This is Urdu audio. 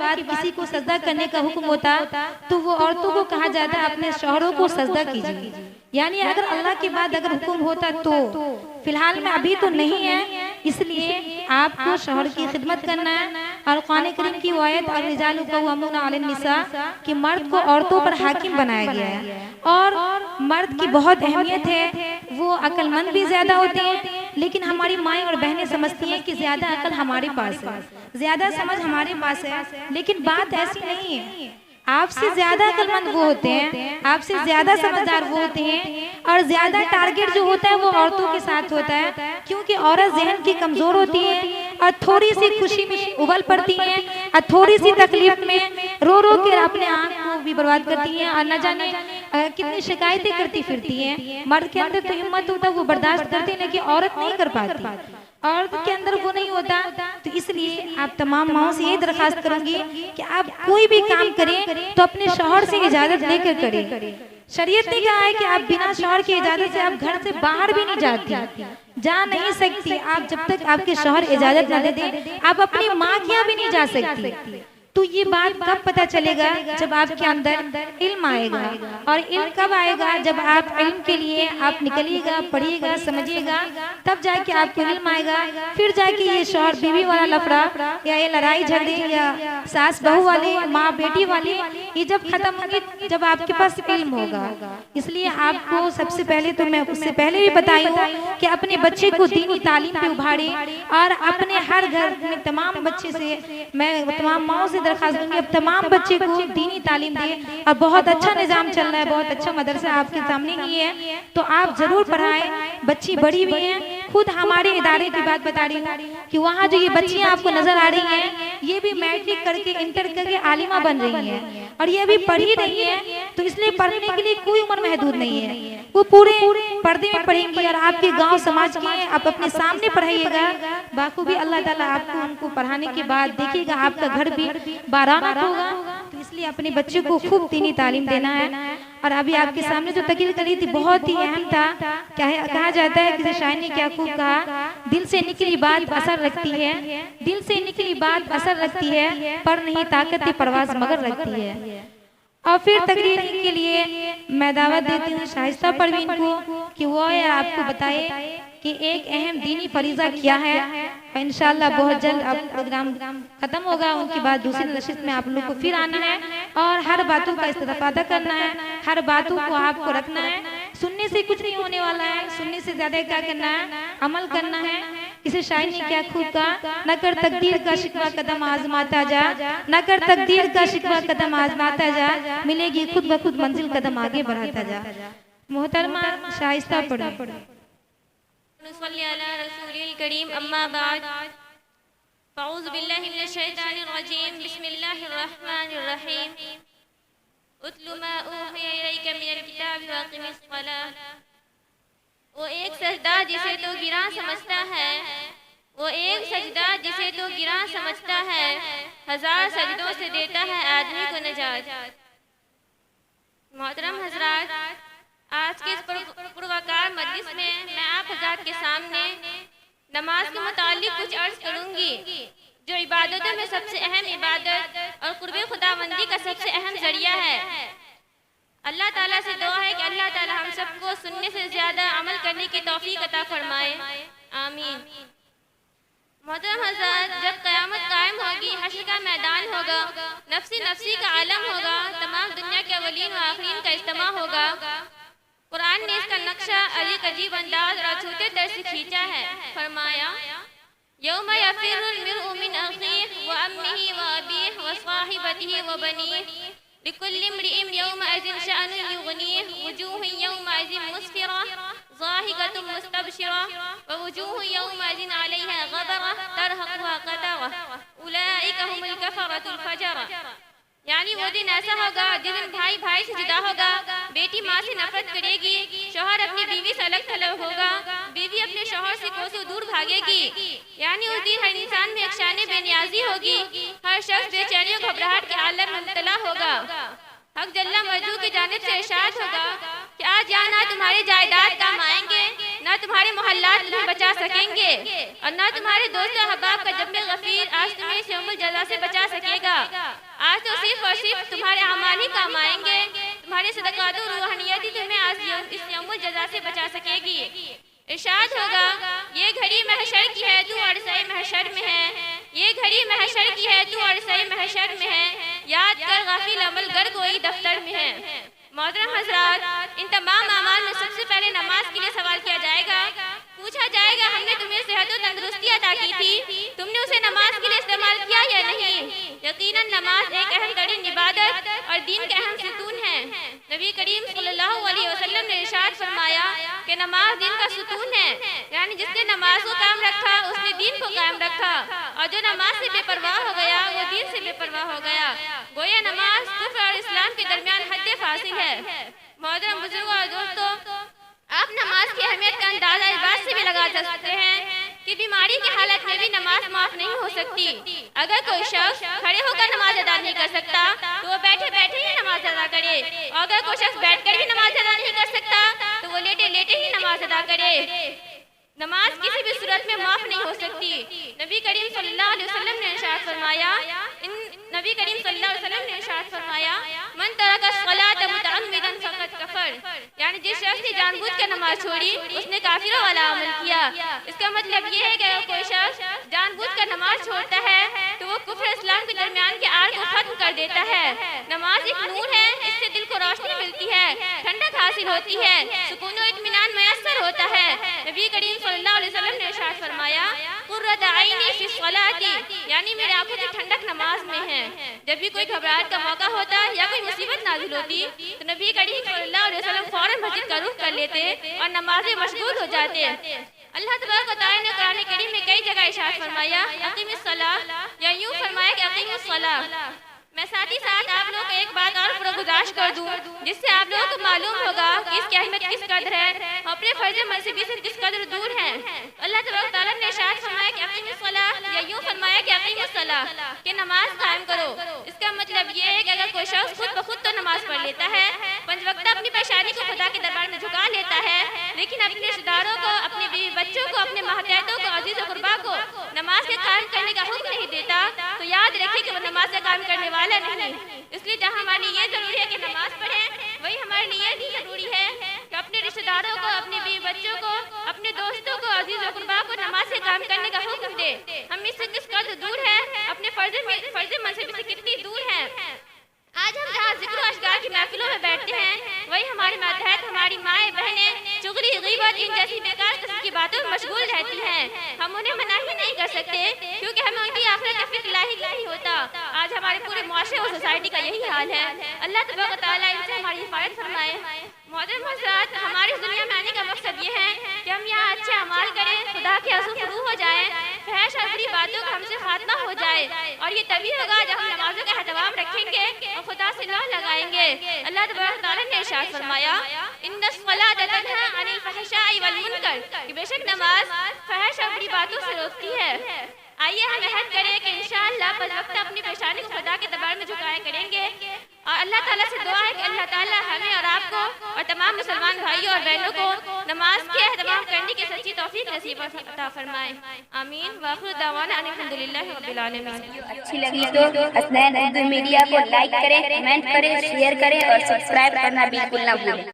بعد کسی کو سجدہ کرنے کا حکم ہوتا تو وہ عورتوں کو کہا جاتا ہے اپنے شوہروں کو سجدہ کیجیے. یعنی اگر اللہ کے بعد اگر حکم ہوتا تو فی الحال میں ابھی تو نہیں ہے، اس لیے آپ کو شوہر کی خدمت کرنا ہے. اور قرآن کریم کی آیت الرجال قوامون علی النساء کہ مرد کو عورتوں پر حاکم بنایا گیا ہے، اور مرد کی بہت اہمیت ہے. وہ عقل مند بھی زیادہ ہوتے ہیں، لیکن ہماری مائیں اور بہنیں سمجھتی ہیں کہ زیادہ عقل ہمارے پاس ہے، زیادہ سمجھ ہمارے پاس ہے. لیکن بات ایسی نہیں ہے. آپ سے زیادہ عقل مند وہ ہوتے ہیں، آپ سے زیادہ سمجھدار وہ ہوتے ہیں، اور زیادہ ٹارگٹ جو ہوتا ہے وہ عورتوں کے ساتھ ہوتا ہے. کیونکہ عورت ذہن کی کمزور ہوتی ہے اور تھوڑی سی خوشی میں ابل پڑتی ہیں، اور تھوڑی سی تکلیف میں رو رو کے اپنے آنکھ کو بھی برباد کرتی ہیں، اور نہ جانے کتنی شکایتیں کرتی پھرتی ہیں. مرد کے اندر تو ہمت ہوتا وہ برداشت کرتے ہیں، لیکن عورت نہیں کر پاتی، عورت کے اندر وہ نہیں ہوتا. تو اس لیے آپ تمام ماؤں سے یہ درخواست کروں گی کہ آپ کوئی بھی کام کریں تو اپنے شوہر سے اجازت لے کر کریں. شریعت نے کہا ہے کہ آپ بنا شوہر کی اجازت سے آپ گھر سے باہر بھی نہیں جاتی، جا نہیں سکتی. آپ جب تک آپ کے شوہر اجازت نہ دے دیں آپ اپنی ماں کے یہاں بھی نہیں جا سکتی. تو یہ بات کب پتہ چلے گا؟ جب آپ کے اندر علم آئے گا. اور علم کب آئے گا؟ جب آپ علم کے لیے آپ نکلیے گا، پڑھیے گا، سمجھیے گا، تب جا کے آپ کو علم آئے گا. پھر جا کے یہ شوہر بیوی والا لفڑا یا یہ لڑائی جھگڑے یا ساس بہو والے، ماں بیٹی والے، یہ جب ختم ہوں گے جب آپ کے پاس علم ہوگا. اس لیے آپ کو سب سے پہلے تو میں اس سے پہلے بھی بتائی ہوں کہ اپنے بچے کو دینی تعلیم پہ ابھاڑے، اور اپنے ہر گھر میں تمام بچے سے میں تمام ماؤں سے درخواست دوں گی اب تمام بچے کو دینی تعلیم دے. اور بہت اچھا نظام چل رہا ہے، بہت اچھا مدرسہ آپ کے سامنے ہی ہے، تو آپ ضرور پڑھائیں. بچی بڑی بھی ہیں، خود ہمارے ادارے کی بات بتا رہی ہوں کہ وہاں جو یہ بچیاں آپ کو نظر آ رہی ہیں یہ بھی میٹرک کر کے انٹر کر کے عالمہ بن رہی ہیں، اور یہ ابھی پڑھ ہی رہی ہیں. تو اس لیے پڑھنے کے لیے کوئی عمر محدود نہیں ہے، وہ پورے پردے میں پڑھیں گی. اور آپ کے گاؤں سماج کے آپ اپنے سامنے پڑھائیے گا باخوبی. اللہ تعالیٰ آپ کو ان کو پڑھانے کے بعد دیکھیے گا آپ کا گھر بھی بارآمد ہوگا. تو اس لیے اپنے بچے کو خوب دینی تعلیم دینا ہے. اور ابھی آپ کے سامنے جو تقریر کری تھی بہت ہی اہم تھا. کہا جاتا ہے کسی شاعر نے کیا خوب کہا، دل سے نکلی بات اثر رکھتی ہے، دل سے نکلی بات اثر رکھتی ہے، پر نہیں طاقت پرواز مگر رکھتی ہے. اور پھر تقریر کے لیے میں دعوت دیتی ہوں شائستہ پروین کو کہ وہ آپ کو بتائے کہ ایک اہم دینی فریضہ کیا ہے. انشاءاللہ بہت جلد اب پروگرام ختم ہوگا، ان کے بعد دوسری نشست میں آپ لوگ کو پھر آنا ہے، اور ہر باتوں کا استفادہ کرنا ہے، ہر باتوں کو آپ کو رکھنا ہے. سننے سے کچھ نہیں ہونے والا ہے، سننے سے زیادہ کیا کرنا ہے، عمل کرنا ہے. اسے شاعر نے کیا خوب کہا، نہ کر تقدیر کا شکوہ قدم آزماتا جا، نہ کر تقدیر کا شکوہ قدم آزماتا جا، ملے گی خود بخود منزل قدم آگے بڑھاتا جا. محترمہ شائستہ پڑھیں. نصلي على رسول الكريم أما بعد فأعوذ بالله من الشيطان الرجيم بسم الله الرحمن الرحيم اتل ما أوحي إليك من الكتاب وأقم الصلاة. وہ ایک سجدہ جسے تو گراں سمجھتا ہے، وہ ایک سجدہ جسے تو گراں سمجھتا ہے، ہزار سجدوں سے دیتا ہے آدمی کو نجات. محترم حضرات، آج کے اس پروقار مجلس میں آپ حضرات کے سامنے نماز کے متعلق کچھ عرض کروں گی، جو عبادتوں میں سب سے اہم عبادت اور قرب خداوندی کا سب سے اہم ذریعہ ہے. اللہ تعالیٰ سے دعا ہے کہ اللہ تعالیٰ ہم سب کو سننے سے زیادہ عمل کرنے کی توفیق عطا فرمائے، آمین. محترم حضرات، جب قیامت قائم ہوگی، حشر کا میدان ہوگا، نفسی نفسی کا عالم ہوگا، تمام دنیا کے اولین و آخرین کا اجتماع ہوگا. قرآن نے اس کا نقشہ عجیب انداز اور چھوٹے در سے کھینچا ہے. فرمایا یوم یفر المرء من اخیہ وامہ وابیہ وصاحبتہ وبنیہ لکل امرئ یومئذ شأن یغنیہ وجوہ یومئذ مسفرہ ضاحکۃ مستبشرہ ووجوہ یومئذ علیہا غبرہ ترہقها قترہ اولئک هم الکفرۃ الفجرہ. یعنی وہ دن ایسا ہوگا جس دن بھائی بھائی سے جدا ہوگا، بیٹی ماں سے نفرت کرے گی، شوہر اپنی بیوی سے الگ تھلگ ہوگا، بیوی اپنے شوہر سے کوسوں دور بھاگے گی. یعنی اس دن ہر انسان میں ایک شان بے نیازی ہوگی، ہر شخص بے چینی و گھبراہٹ کے عالم میں مبتلا ہوگا. حق جل مجدہ کی جانب سے ارشاد ہوگا کہ آج یہاں نہ تمہاری جائیداد کام آئیں گے، نہ تمہارے محلات تمہیں بچا سکیں گے، اور نہ تمہارے دوست و احباب کا جب غفیر آج تمہیں یوم الجزا سے بچا سکے گا. آج تو صرف اور صرف تمہارے اعمال ہی کام آئیں گے، تمہارے صدقات و روحانیت ہی تمہیں آج اس یوم الجزا سے بچا سکے گی۔ ارشاد ہوگا یہ گھڑی محشر کی ہے تو عرصۂ محشر میں ہے، یہ گھڑی محشر کی ہے تو عرصۂ محشر میں ہے، یاد کر غافل عمل گر کوئی دفتر میں ہے۔ محترم حضرات، ان تمام اعمال میں سب سے پہلے نماز کے لیے سوال کیا جائے گا، پوچھا جائے گا ہم نے تمہیں صحت و تندرستی عطا کی تھی، تم نے اسے نماز کے لیے استعمال کیا یا نہیں؟ یقیناً نماز ایک اہم ترین عبادت اور دین کا اہم ستون ہے۔ نبی کریم صلی اللہ علیہ وسلم نے ارشاد فرمایا کہ نماز دین کا ستون ہے، یعنی جس نے نماز کو قائم رکھا اس نے دین کو قائم رکھا، اور جو نماز سے بے پرواہ ہو گیا وہ دین سے بے پرواہ ہو گیا۔ گویا نماز کفر اور اسلام کے درمیان حد فاصل ہے۔ محترم بزرگوں اور دوستوں، آپ نماز کی اہمیت کا اندازہ اس بات سے بھی لگا سکتے ہیں کہ بیماری کی حالت میں بھی نماز معاف نہیں ہو سکتی۔ اگر کوئی شخص کھڑے ہو کر نماز ادا نہیں کر سکتا تو وہ بیٹھے بیٹھے ہی نماز ادا کرے، اور اگر کوئی شخص بیٹھ کر بھی نماز ادا نہیں کر سکتا تو وہ لیٹے لیٹے ہی نماز ادا کرے۔ نماز کسی بھی صورت میں معاف نہیں ہو سکتی۔ نبی کریم صلی اللہ علیہ وسلم نے ارشاد فرمایا من ترک الصلاۃ متعمدا فقد کفر، یعنی جس شخص نے جان بوجھ کر نماز چھوڑی اس نے کافروں والا عمل کیا۔ اس کا مطلب یہ ہے کہ اگر کوئی شخص جان بوجھ کر نماز چھوڑتا ہے تو وہ کفر اسلام کے درمیان کے آڑ کو ختم کر دیتا ہے۔ نماز ایک نور ہے، اس سے دل کو روشنی ملتی ہے، ٹھنڈک حاصل ہوتی ہے، سکون و اطمینان میسر ہوتا ہے۔ نبی کریم صلی اللہ علیہ وسلم نے ارشاد فرمایا قرۃ عینی فی الصلاۃ، یعنی میرے آنکھوں کی ٹھنڈک نماز میں ہے۔ جب بھی کوئی گھبراہٹ کا موقع ہوتا یا کوئی مصیبت نازل ہوتی تو نبی کریم صلی اللہ علیہ وسلم فوراً مسجد کا رخ کر لیتے اور نماز میں مشغول ہو جاتے۔ اللہ تبارک و تعالیٰ نے قرآن کریم میں کئی جگہ ارشاد فرمایا اقیم الصلاۃ، یا یوں فرمایا کہ اقیم الصلاۃ۔ میں ساتھ ہی ساتھ آپ لوگوں کو ایک بات اور گزارش کر دوں جس سے آپ لوگوں کو معلوم ہوگا کہ اس کی اہمیت کس قدر ہے اور اپنے فرض منصبی سے کس قدر دور ہیں۔ اللہ تبارک و تعالیٰ نے ارشاد فرمایا کہ اقیم الصلاۃ، یا یوں فرمایا کہ اقیم الصلاۃ، کہ نماز قائم کرو۔ اس کا مطلب یہ ہے کہ اگر کوئی شخص خود بخود تو نماز پڑھ لیتا ہے، پنج وقتہ اپنی پریشانی کو خدا کے دربار میں جھکا لیتا ہے، لیکن اپنے رشتہ داروں کو، اپنے بیوی بچوں کو، اپنے ماتحتوں کو، عزیز و قربا کو نماز کے قائم کرنے کا حکم نہیں دیتا تو یاد رکھیں کہ وہ نماز کے قائم کرنے والا نہیں۔ اس لیے جہاں ہمارے لیے یہ ضروری ہے کہ نماز پڑھیں، وہی ہمارے لیے بھی ضروری ہے کہ اپنے رشتہ داروں کو، اپنے بیوی بچوں کو، اپنے دوستوں کو، عزیز و قربا کو نماز کے قائم کرنے کا حکم دے۔ ہم اس سے کس قدر دور ہیں، اپنے فرض منصب سے کتنی دور ہیں۔ آج ہم جہاں ذکر و اشکار کی محفلوں میں بیٹھتے ہیں وہی ہمارے ماتحت، ہماری مائیں بہنیں چغلی، غیبت، ان جیسی بیکار قسم کی باتوں میں مشغول رہتی ہیں۔ ہم انہیں منع ہی نہیں کر سکتے کیونکہ ہمیں ان کی آخرت کا فکر لاحق نہیں ہوتا۔ آج ہمارے پورے معاشرے اور سوسائٹی کا یہی حال ہے۔ اللہ تبارک و تعالیٰ ان سے ہماری حفاظت فرمائے۔ محترم حضرات، ہماری اس دنیا میں آنے کا مقصد یہ ہے کہ ہم یہاں اچھے اعمال کریں، خدا کے حضور فرو ہو جائیں، فحش اور بری باتوں کا ہم سے خاتمہ ہو جائے، اور یہ تبھی ہوگا جب ہم نمازوں کا اہتمام رکھیں گے اور خدا سے لو لگائیں گے۔ اللہ تبارک تعالیٰ نے ارشاد فرمایا ان الصلاۃ تنہی عن الفحشاء والمنکر، کہ بے شک نماز فحش اور بری باتوں سے روکتی ہے۔ آئیے ہم عہد کریں کہ انشاءاللہ پس وقت اپنی پریشانی کو خدا کے دربار میں جھکایا کریں گے، اور اللہ تعالیٰ سے دعا ہے کہ اللہ تعالیٰ ہمیں اور آپ کو اور تمام مسلمان بھائیوں اور بہنوں کو نماز کے اہتمام کرنے کی سچی توفیق نصیب عطا فرمائے۔ آمین۔ وآخر دعوانا ان الحمدللہ رب العالمین۔ اچھی لگی تو حسنین اردو میڈیا کو لائک کریں، کمنٹ کریں، شیئر کریں اور سبسکرائب کرنا بالکل نہ بھولیں۔